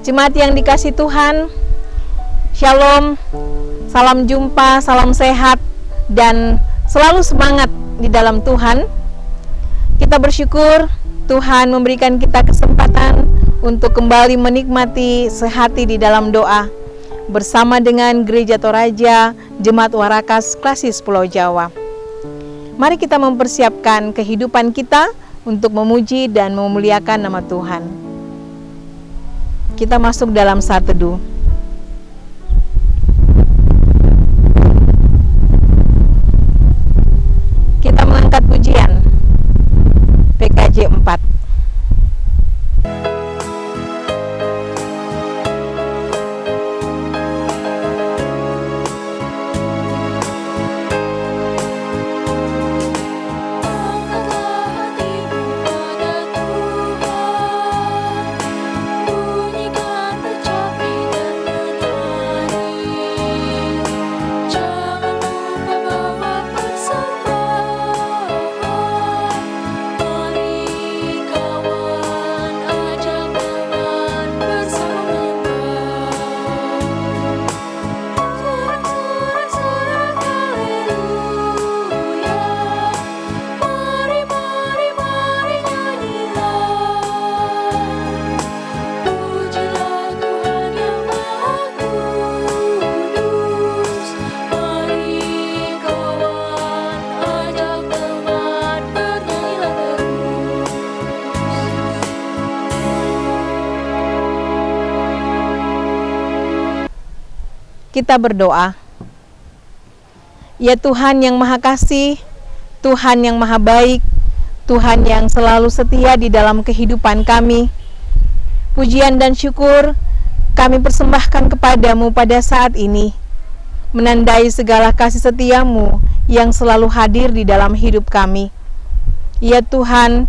Jemaat yang dikasihi Tuhan, Shalom, salam jumpa, salam sehat, dan selalu semangat di dalam Tuhan. Kita bersyukur Tuhan memberikan kita kesempatan untuk kembali menikmati sehati di dalam doa bersama dengan Gereja Toraja Jemaat Warakas Klasis Pulau Jawa. Mari kita mempersiapkan kehidupan kita untuk memuji dan memuliakan nama Tuhan. Kita masuk dalam saat teduh. Kita mengangkat pujian PKJ 4. Kita berdoa. Ya Tuhan yang Maha Kasih, Tuhan yang Maha Baik, Tuhan yang selalu setia di dalam kehidupan kami, pujian dan syukur kami persembahkan kepadamu pada saat ini, menandai segala kasih setiamu yang selalu hadir di dalam hidup kami. Ya Tuhan,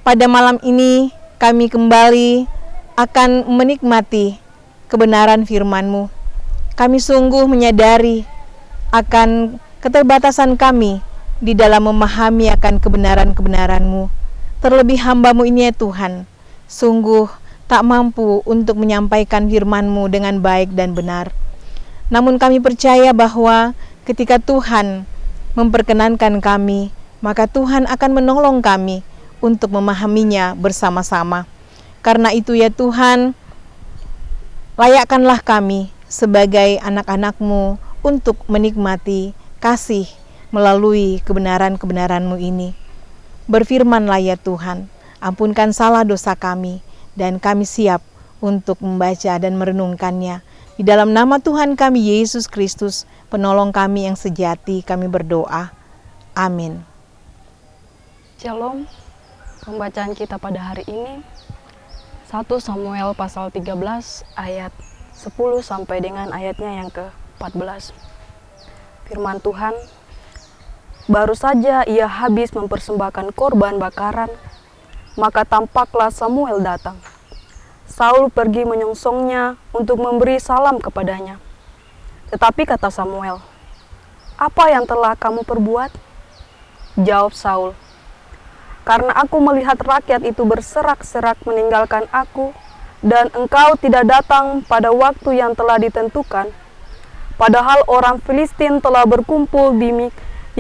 pada malam ini kami kembali akan menikmati kebenaran firman-Mu. Kami sungguh menyadari akan keterbatasan kami di dalam memahami akan kebenaran-kebenaran-Mu. Terlebih hamba-Mu ini ya Tuhan, sungguh tak mampu untuk menyampaikan firman-Mu dengan baik dan benar. Namun kami percaya bahwa ketika Tuhan memperkenankan kami, maka Tuhan akan menolong kami untuk memahaminya bersama-sama. Karena itu ya Tuhan, layakkanlah kami sebagai anak-anak-Mu untuk menikmati kasih melalui kebenaran-kebenaran-Mu ini. Berfirmanlah ya Tuhan, ampunkan salah dosa kami, dan kami siap untuk membaca dan merenungkannya. Di dalam nama Tuhan kami Yesus Kristus, penolong kami yang sejati, kami berdoa. Amin. Shalom. Pembacaan kita pada hari ini 1 Samuel pasal 13 ayat 10 sampai dengan ayatnya yang ke-14. Firman Tuhan, baru saja ia habis mempersembahkan korban bakaran, maka tampaklah Samuel datang. Saul pergi menyongsongnya untuk memberi salam kepadanya. Tetapi kata Samuel, "Apa yang telah kamu perbuat?" Jawab Saul, "Karena aku melihat rakyat itu berserak-serak meninggalkan aku, dan engkau tidak datang pada waktu yang telah ditentukan, padahal orang Filistin telah berkumpul di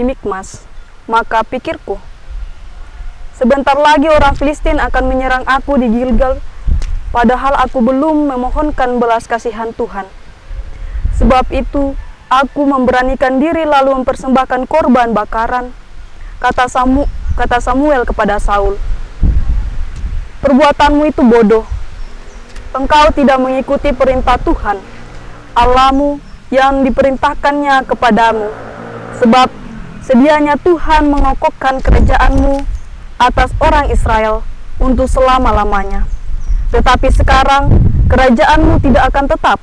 Mikmas. Maka pikirku, sebentar lagi orang Filistin akan menyerang aku di Gilgal, padahal aku belum memohonkan belas kasihan Tuhan. Sebab itu, aku memberanikan diri lalu mempersembahkan korban bakaran," kata Samuel kepada Saul. "Perbuatanmu itu bodoh. Engkau tidak mengikuti perintah Tuhan, Allahmu yang diperintahkannya kepadamu. Sebab sedianya Tuhan mengokohkan kerajaan-Mu atas orang Israel untuk selama-lamanya. Tetapi sekarang kerajaan-Mu tidak akan tetap.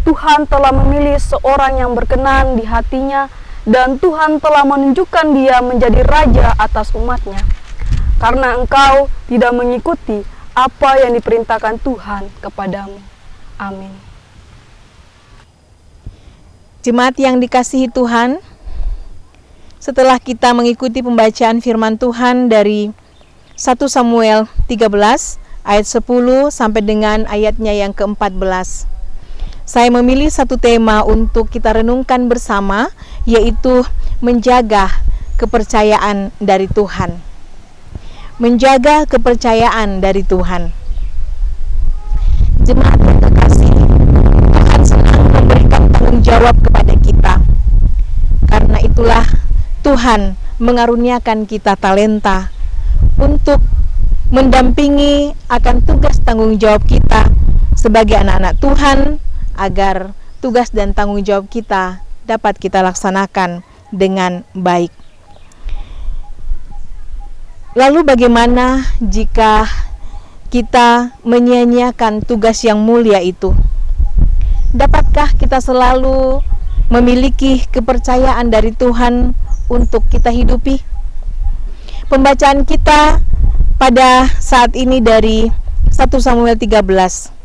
Tuhan telah memilih seorang yang berkenan di hatinya, dan Tuhan telah menunjukkan dia menjadi raja atas umat-Nya. Karena engkau tidak mengikuti apa yang diperintahkan Tuhan kepadamu." Amin. Jemaat yang dikasihi Tuhan, setelah kita mengikuti pembacaan firman Tuhan dari 1 Samuel 13 ayat 10 sampai dengan ayatnya yang ke-14. Saya memilih satu tema untuk kita renungkan bersama, yaitu menjaga kepercayaan dari Tuhan. Menjaga kepercayaan dari Tuhan. Jemaat yang terkasih, Tuhan senang memberikan tanggung jawab kepada kita. Karena itulah Tuhan mengaruniakan kita talenta untuk mendampingi akan tugas tanggung jawab kita sebagai anak-anak Tuhan, agar tugas dan tanggung jawab kita dapat kita laksanakan dengan baik. Lalu bagaimana jika kita menyia-nyiakan tugas yang mulia itu? Dapatkah kita selalu memiliki kepercayaan dari Tuhan untuk kita hidupi? Pembacaan kita pada saat ini dari 1 Samuel 13.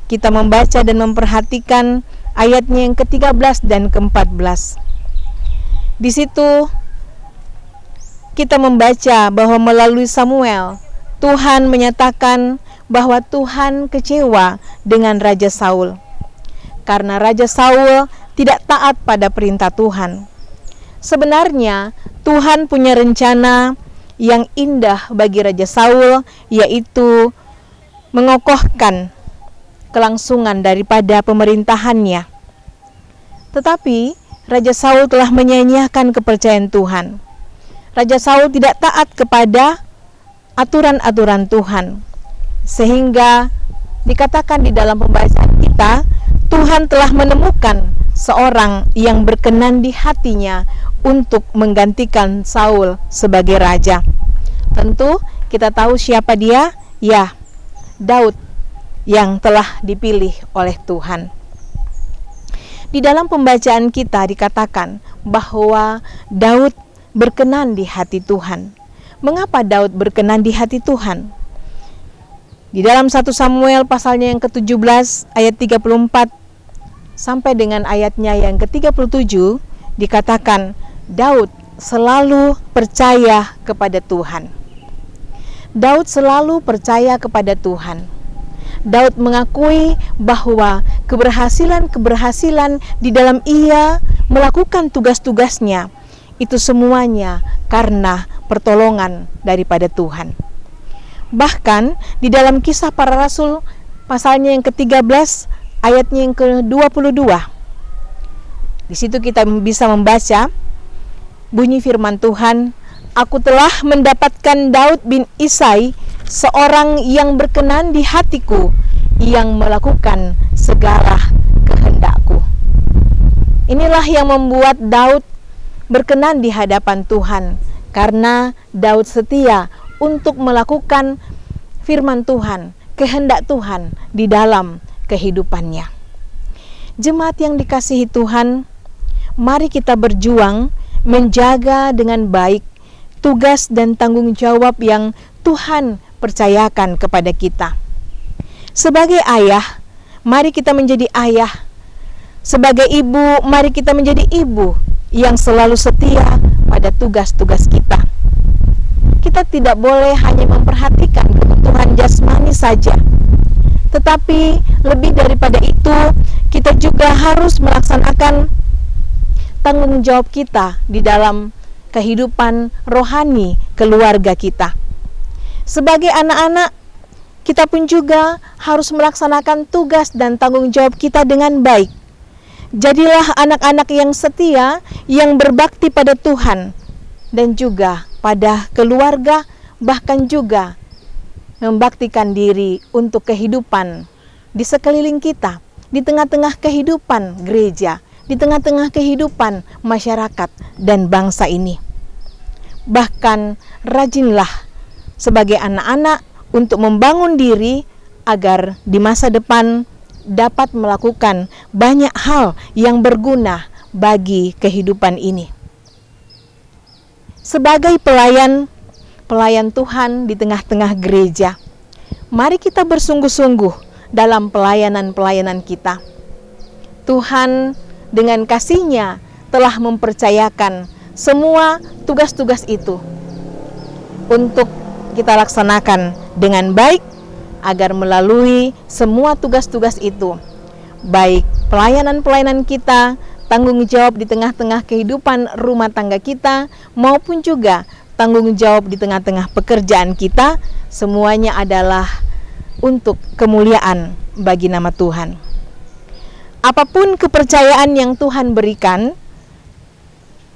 Kita membaca dan memperhatikan ayatnya yang ke-13 dan ke-14. Di situ kita membaca bahwa melalui Samuel, Tuhan menyatakan bahwa Tuhan kecewa dengan Raja Saul. Karena Raja Saul tidak taat pada perintah Tuhan. Sebenarnya Tuhan punya rencana yang indah bagi Raja Saul, yaitu mengokohkan kelangsungan daripada pemerintahannya. Tetapi Raja Saul telah menyia-nyiakan kepercayaan Tuhan. Raja Saul tidak taat kepada aturan-aturan Tuhan, sehingga dikatakan di dalam pembacaan kita, Tuhan telah menemukan seorang yang berkenan di hatinya untuk menggantikan Saul sebagai raja. Tentu kita tahu siapa dia? Ya, Daud yang telah dipilih oleh Tuhan. Di dalam pembacaan kita dikatakan bahwa Daud berkenan di hati Tuhan. Mengapa Daud berkenan di hati Tuhan? Di dalam 1 Samuel pasalnya yang ke-17 ayat 34 sampai dengan ayatnya yang ke-37 dikatakan Daud selalu percaya kepada Tuhan. Daud selalu percaya kepada Tuhan. Daud mengakui bahwa keberhasilan di dalam ia melakukan tugas-tugasnya itu semuanya karena pertolongan daripada Tuhan. Bahkan di dalam Kisah Para Rasul pasalnya yang ke-13 ayatnya yang ke-22. Di situ kita bisa membaca bunyi firman Tuhan, "Aku telah mendapatkan Daud bin Isai, seorang yang berkenan di hatiku, yang melakukan segala kehendakku." Inilah yang membuat Daud berkenan di hadapan Tuhan, karena Daud setia untuk melakukan firman Tuhan, kehendak Tuhan di dalam kehidupannya. Jemaat yang dikasihi Tuhan, mari kita berjuang menjaga dengan baik tugas dan tanggung jawab yang Tuhan percayakan kepada kita. Sebagai ayah, mari kita menjadi ayah. Sebagai ibu, mari kita menjadi ibu yang selalu setia pada tugas-tugas kita. Kita tidak boleh hanya memperhatikan kebutuhan jasmani saja, tetapi lebih daripada itu, kita juga harus melaksanakan tanggung jawab kita di dalam kehidupan rohani keluarga kita. Sebagai anak-anak, kita pun juga harus melaksanakan tugas dan tanggung jawab kita dengan baik. Jadilah anak-anak yang setia, yang berbakti pada Tuhan dan juga pada keluarga, bahkan juga membaktikan diri untuk kehidupan di sekeliling kita, di tengah-tengah kehidupan gereja, di tengah-tengah kehidupan masyarakat dan bangsa ini. Bahkan rajinlah sebagai anak-anak untuk membangun diri agar di masa depan dapat melakukan banyak hal yang berguna bagi kehidupan ini. Sebagai pelayan Tuhan di tengah-tengah gereja, mari kita bersungguh-sungguh dalam pelayanan kita. Tuhan dengan kasih-Nya telah mempercayakan semua tugas-tugas itu untuk kita laksanakan dengan baik agar melalui semua tugas-tugas itu, baik pelayanan-pelayanan kita, tanggung jawab di tengah-tengah kehidupan rumah tangga kita, maupun juga tanggung jawab di tengah-tengah pekerjaan kita, semuanya adalah untuk kemuliaan bagi nama Tuhan. Apapun kepercayaan yang Tuhan berikan,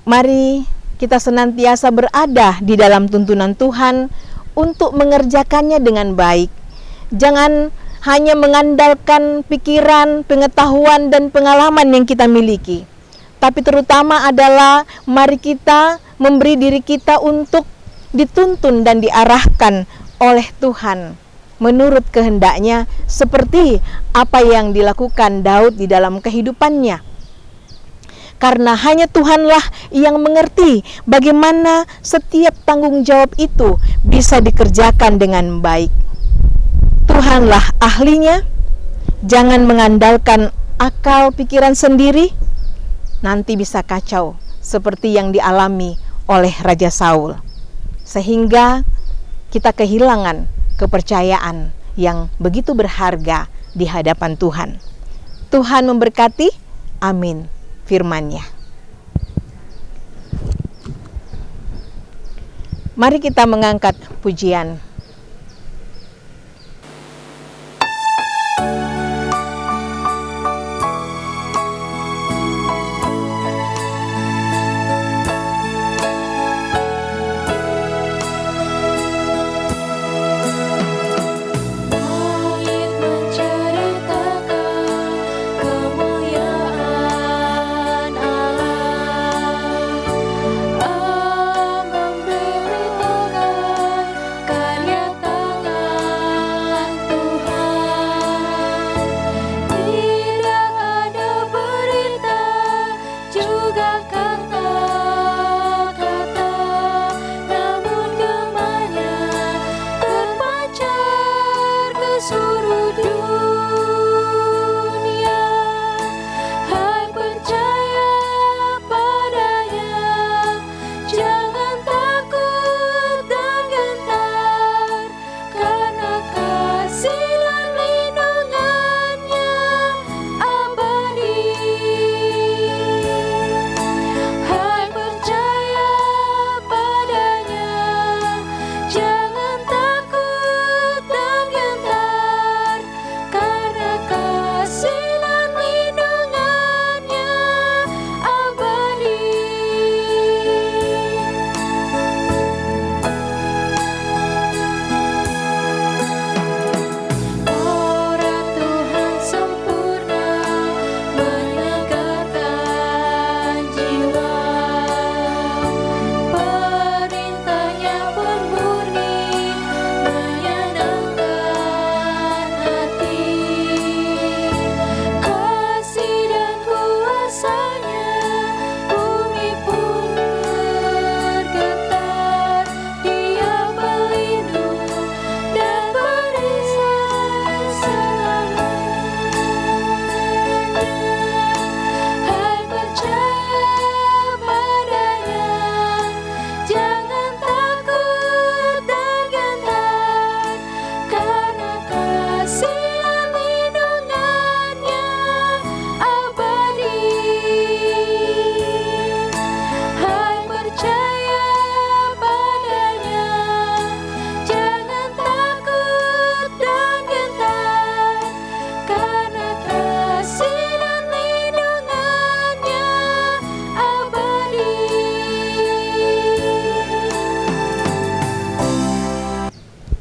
mari kita senantiasa berada di dalam tuntunan Tuhan untuk mengerjakannya dengan baik. Jangan hanya mengandalkan pikiran, pengetahuan, dan pengalaman yang kita miliki, tapi terutama adalah mari kita memberi diri kita untuk dituntun dan diarahkan oleh Tuhan menurut kehendaknya, seperti apa yang dilakukan Daud di dalam kehidupannya. Karena hanya Tuhanlah yang mengerti bagaimana setiap tanggung jawab itu bisa dikerjakan dengan baik. Tuhanlah ahlinya. Jangan mengandalkan akal pikiran sendiri, nanti bisa kacau seperti yang dialami oleh Raja Saul, sehingga kita kehilangan kepercayaan yang begitu berharga di hadapan Tuhan. Tuhan memberkati. Amin. Firman-Nya. Mari kita mengangkat pujian.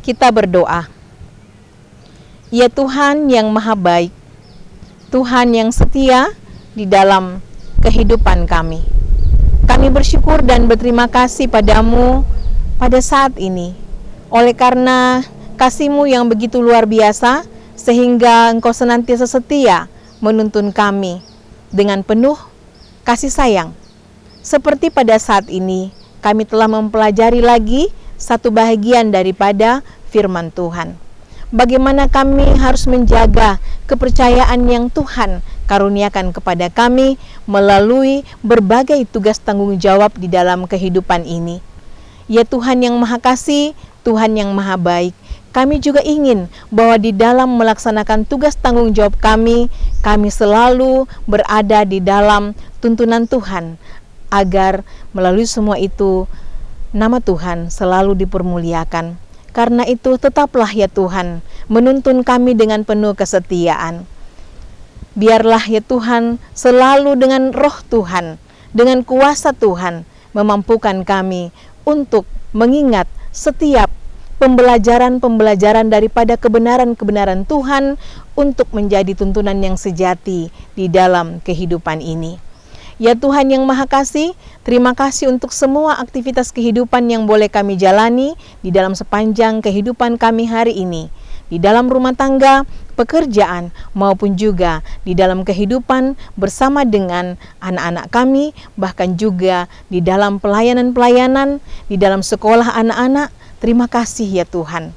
Kita berdoa. Ya Tuhan yang maha baik, Tuhan yang setia di dalam kehidupan kami. Kami bersyukur dan berterima kasih padamu pada saat ini, oleh karena kasih-Mu yang begitu luar biasa, sehingga Engkau senantiasa setia menuntun kami dengan penuh kasih sayang. Seperti pada saat ini, kami telah mempelajari lagi satu bahagian daripada firman Tuhan. Bagaimana kami harus menjaga kepercayaan yang Tuhan karuniakan kepada kami melalui berbagai tugas tanggung jawab di dalam kehidupan ini. Ya Tuhan yang maha kasih, Tuhan yang maha baik, kami juga ingin bahwa di dalam melaksanakan tugas tanggung jawab kami selalu berada di dalam tuntunan Tuhan, agar melalui semua itu nama Tuhan selalu dipermuliakan. Karena itu tetaplah ya Tuhan menuntun kami dengan penuh kesetiaan. Biarlah ya Tuhan selalu dengan roh Tuhan, dengan kuasa Tuhan memampukan kami untuk mengingat setiap pembelajaran daripada kebenaran-kebenaran Tuhan untuk menjadi tuntunan yang sejati di dalam kehidupan ini. Ya Tuhan yang Maha Kasih, terima kasih untuk semua aktivitas kehidupan yang boleh kami jalani di dalam sepanjang kehidupan kami hari ini, di dalam rumah tangga, pekerjaan, maupun juga di dalam kehidupan bersama dengan anak-anak kami, bahkan juga di dalam pelayanan-pelayanan, di dalam sekolah anak-anak. Terima kasih ya Tuhan.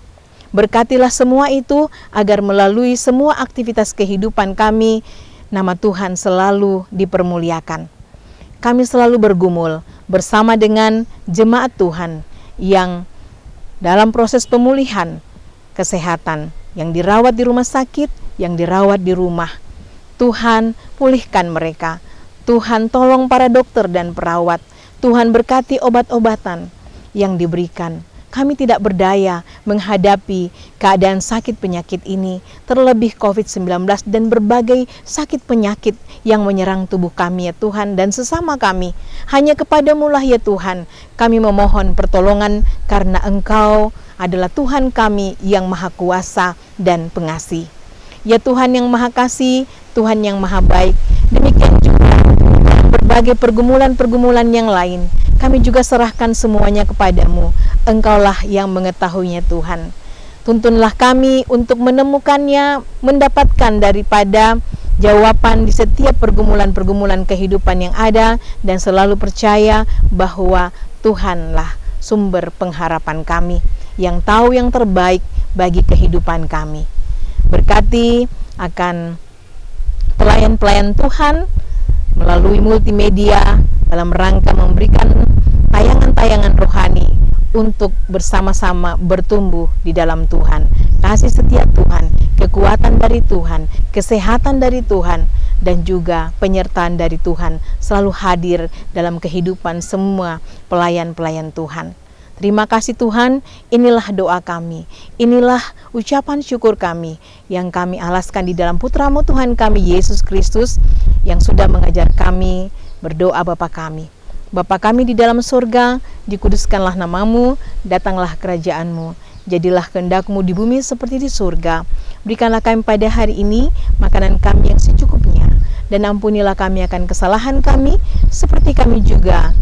Berkatilah semua itu agar melalui semua aktivitas kehidupan kami, nama Tuhan selalu dipermuliakan. Kami selalu bergumul bersama dengan jemaat Tuhan yang dalam proses pemulihan kesehatan, yang dirawat di rumah sakit, yang dirawat di rumah. Tuhan pulihkan mereka. Tuhan tolong para dokter dan perawat. Tuhan berkati obat-obatan yang diberikan. Kami tidak berdaya menghadapi keadaan sakit penyakit ini, terlebih COVID-19 dan berbagai sakit penyakit yang menyerang tubuh kami ya Tuhan dan sesama kami. Hanya kepadamu lah ya Tuhan, kami memohon pertolongan karena Engkau adalah Tuhan kami yang Maha Kuasa dan Pengasih. Ya Tuhan yang Maha Kasih, Tuhan yang Maha Baik, demikian juga berbagai pergumulan-pergumulan yang lain, kami juga serahkan semuanya kepadamu. Engkaulah yang mengetahuinya Tuhan. Tuntunlah kami untuk menemukannya, mendapatkan daripada jawaban di setiap pergumulan-pergumulan kehidupan yang ada, dan selalu percaya bahwa Tuhanlah sumber pengharapan kami, yang tahu yang terbaik bagi kehidupan kami. Berkati akan pelayan-pelayan Tuhan melalui multimedia dalam rangka memberikan tayangan-tayangan rohani untuk bersama-sama bertumbuh di dalam Tuhan. Kasih setia Tuhan, kekuatan dari Tuhan, kesehatan dari Tuhan, dan juga penyertaan dari Tuhan selalu hadir dalam kehidupan semua pelayan-pelayan Tuhan. Terima kasih Tuhan, inilah doa kami, inilah ucapan syukur kami yang kami alaskan di dalam Putra-Mu Tuhan kami Yesus Kristus yang sudah mengajar kami berdoa Bapa kami. Bapa kami di dalam surga, dikuduskanlah namamu, datanglah kerajaan-Mu, jadilah kehendak-Mu di bumi seperti di surga. Berikanlah kami pada hari ini makanan kami yang secukupnya, dan ampunilah kami akan kesalahan kami, seperti kami juga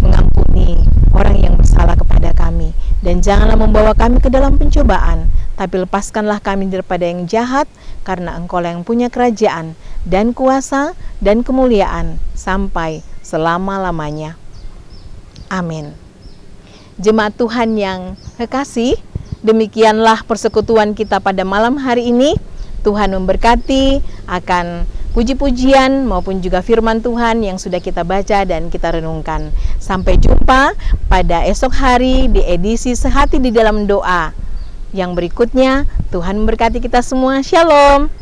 mengampuni orang yang bersalah kepada kami. Dan janganlah membawa kami ke dalam pencobaan, tapi lepaskanlah kami daripada yang jahat, karena Engkau yang punya kerajaan, dan kuasa, dan kemuliaan, sampai selama-lamanya. Amin. Jemaat Tuhan yang kekasih, demikianlah persekutuan kita pada malam hari ini. Tuhan memberkati akan puji-pujian maupun juga firman Tuhan yang sudah kita baca dan kita renungkan. Sampai jumpa pada esok hari di edisi Sehati di Dalam Doa yang berikutnya. Tuhan memberkati kita semua. Shalom.